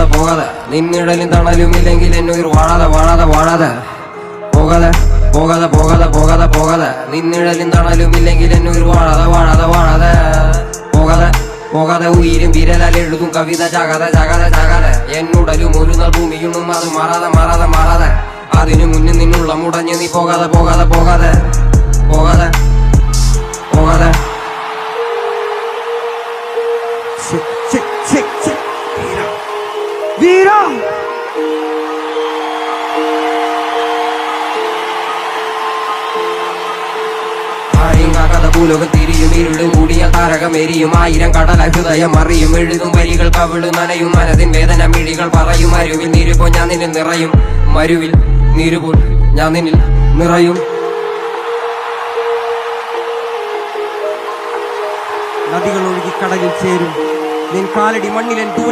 പോകാതെ പോകാതെ നിന്നിടലും തണലും ഇല്ലെങ്കിൽ എന്നുയിർ വാഴാതെ വാഴാതെ വാഴാതെ പോകാതെ പോകാതെ പോകാതെ പോകാതെ പോകാതെ നിന്നിടലും തണലും ഇല്ലെങ്കിൽ എന്നുയിർ വാഴാതെ വാഴാതെ വാഴാതെ പോകാതെ പോകാതെ ഉയരും വിരലാൽ എഴുതും കവിത ചാകാതെ ചാകാതെ ചാകാതെ എന്നുടലും ഒരു നാൾ ഭൂമിയുണും അത് മാറാതെ മാറാതെ മാറാതെ അതിനു മുന്നിൽ നിന്നുള്ള മുടഞ്ഞ് നീ പോകാതെ പോകാതെ പോകാതെ പോകാതെ പോകാതെ വീരാ കഥ ഭൂലോകം തിരിയും ഇരുളും കൂടിയ താരകമെരിയും ആയിരം കടല ഹൃദയം അറിയും എഴുതും വരികൾ കവിള് നനയും മനതിൻ വേദന മിഴികൾ പറയും അരുവിൽ നീരുപോ ഞാൻ നിന്നിൽ നിറയും മരുവിൽ നീരുപോൽ ഞാൻ നിന്നിൽ നിറയും നദികൾ ഒഴുകി കടലിൽ ചേരും നിൻ കാലടി മണ്ണിലെൻ ദൂര